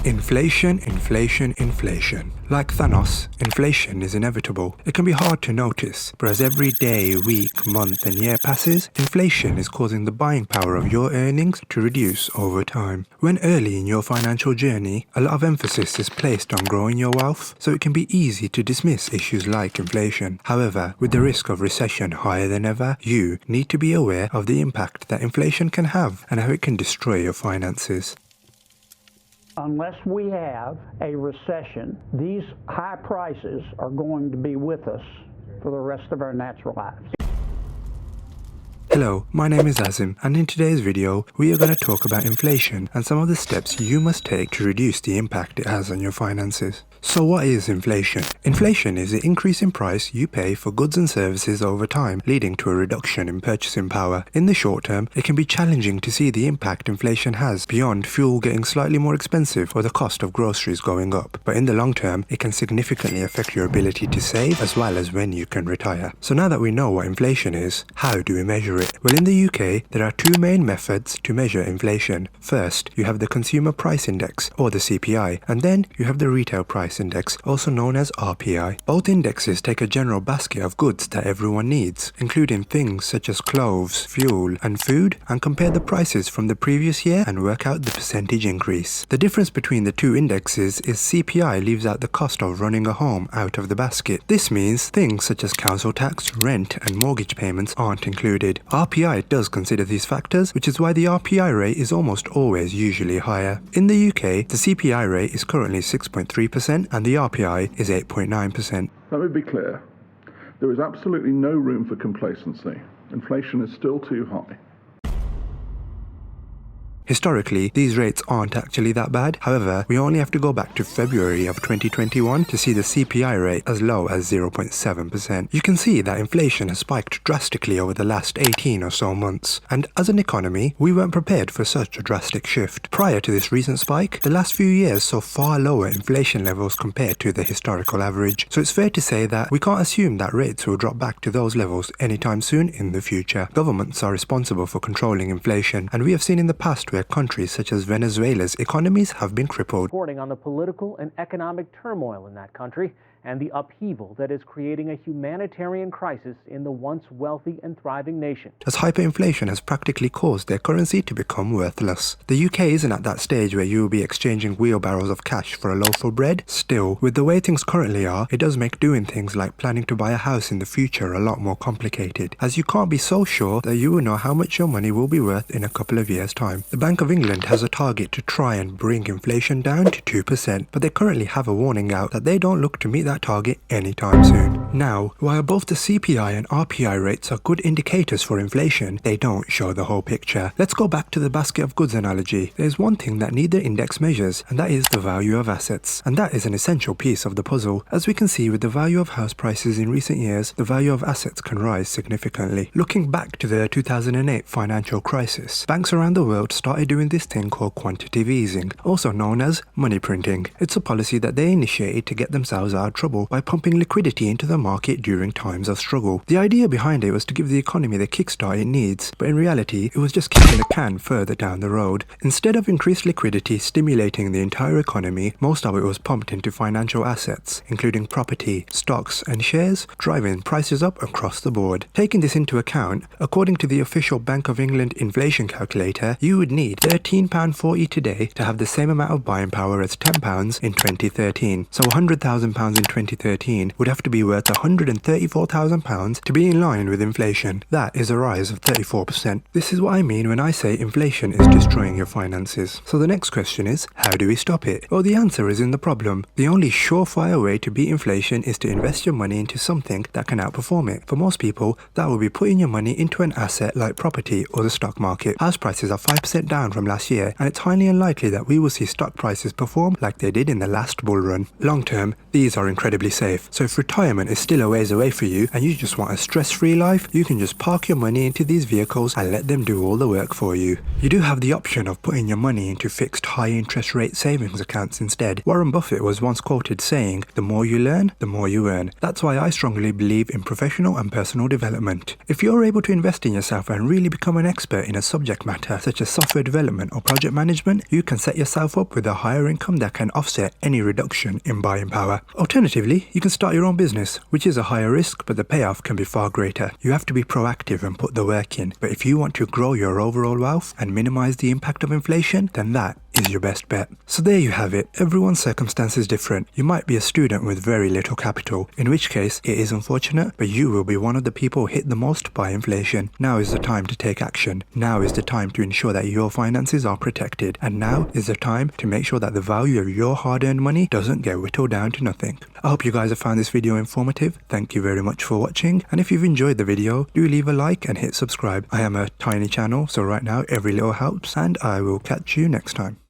Inflation, inflation, inflation. Like Thanos, inflation is inevitable. It can be hard to notice, but as every day, week, month and year passes, inflation is causing the buying power of your earnings to reduce over time. When early in your financial journey, a lot of emphasis is placed on growing your wealth, so it can be easy to dismiss issues like inflation. However, with the risk of recession higher than ever, you need to be aware of the impact that inflation can have and how it can destroy your finances. Unless we have a recession, these high prices are going to be with us for the rest of our natural lives. Hello, my name is Azim, and in today's video, we are going to talk about inflation and some of the steps you must take to reduce the impact it has on your finances. So what is inflation? Inflation is the increase in price you pay for goods and services over time, leading to a reduction in purchasing power. In the short term, it can be challenging to see the impact inflation has beyond fuel getting slightly more expensive or the cost of groceries going up. But in the long term, it can significantly affect your ability to save as well as when you can retire. So now that we know what inflation is, how do we measure it? Well, in the UK, there are two main methods to measure inflation. First, you have the Consumer Price Index, or the CPI, and then you have the Retail Price Index, also known as RPI. Both indexes take a general basket of goods that everyone needs, including things such as clothes, fuel, and food, and compare the prices from the previous year and work out the percentage increase. The difference between the two indexes is CPI leaves out the cost of running a home out of the basket. This means things such as council tax, rent, and mortgage payments aren't included. RPI does consider these factors, which is why the RPI rate is almost always usually higher. In the UK, the CPI rate is currently 6.3% and the RPI is 8.9%. Let me be clear. There is absolutely no room for complacency. Inflation is still too high. Historically, these rates aren't actually that bad. However, we only have to go back to February of 2021 to see the CPI rate as low as 0.7%. You can see that inflation has spiked drastically over the last 18 or so months. And as an economy, we weren't prepared for such a drastic shift. Prior to this recent spike, the last few years saw far lower inflation levels compared to the historical average. So it's fair to say that we can't assume that rates will drop back to those levels anytime soon in the future. Governments are responsible for controlling inflation, and we have seen in the past where countries such as Venezuela's economies have been crippled. Reporting on the political and economic turmoil in that country and the upheaval that is creating a humanitarian crisis in the once wealthy and thriving nation. As hyperinflation has practically caused their currency to become worthless. The UK isn't at that stage where you will be exchanging wheelbarrows of cash for a loaf of bread. Still, with the way things currently are, it does make doing things like planning to buy a house in the future a lot more complicated, as you can't be so sure that you will know how much your money will be worth in a couple of years' time. The Bank of England has a target to try and bring inflation down to 2%, but they currently have a warning out that they don't look to meet that target anytime soon. Now, while both the CPI and RPI rates are good indicators for inflation, they don't show the whole picture. Let's go back to the basket of goods analogy. There's one thing that neither index measures, and that is the value of assets. And that is an essential piece of the puzzle. As we can see with the value of house prices in recent years, the value of assets can rise significantly. Looking back to the 2008 financial crisis, banks around the world started doing this thing called quantitative easing, also known as money printing. It's a policy that they initiated to get themselves out of trouble by pumping liquidity into the market during times of struggle. The idea behind it was to give the economy the kickstart it needs, but in reality, it was just kicking the can further down the road. Instead of increased liquidity stimulating the entire economy, most of it was pumped into financial assets, including property, stocks, and shares, driving prices up across the board. Taking this into account, according to the official Bank of England inflation calculator, you would need £13.40 today to have the same amount of buying power as £10 in 2013. So £100,000 in 2013 would have to be worth £134,000 to be in line with inflation. That is a rise of 34%. This is what I mean when I say inflation is destroying your finances. So the next question is, how do we stop it? Well, the answer is in the problem. The only surefire way to beat inflation is to invest your money into something that can outperform it. For most people, that will be putting your money into an asset like property or the stock market. House prices are 5% down from last year, and it's highly unlikely that we will see stock prices perform like they did in the last bull run. Long term, these are incredibly safe. So if retirement is still a ways away for you and you just want a stress-free life, you can just park your money into these vehicles and let them do all the work for you. You do have the option of putting your money into fixed high interest rate savings accounts instead. Warren Buffett was once quoted saying, "The more you learn, the more you earn." That's why I strongly believe in professional and personal development. If you're able to invest in yourself and really become an expert in a subject matter such as software development or project management, you can set yourself up with a higher income that can offset any reduction in buying power. Alternatively, you can start your own business, which is a higher risk, but the payoff can be far greater. You have to be proactive and put the work in, but if you want to grow your overall wealth and minimize the impact of inflation, then that is your best bet. So there you have it. Everyone's circumstance is different. You might be a student with very little capital, in which case it is unfortunate, but you will be one of the people hit the most by inflation. Now is the time to take action. Now is the time to ensure that your finances are protected. And now is the time to make sure that the value of your hard-earned money doesn't get whittled down to nothing. I hope you guys have found this video informative. Thank you very much for watching. And if you've enjoyed the video, do leave a like and hit subscribe. I am a tiny channel, so right now every little helps, and I will catch you next time.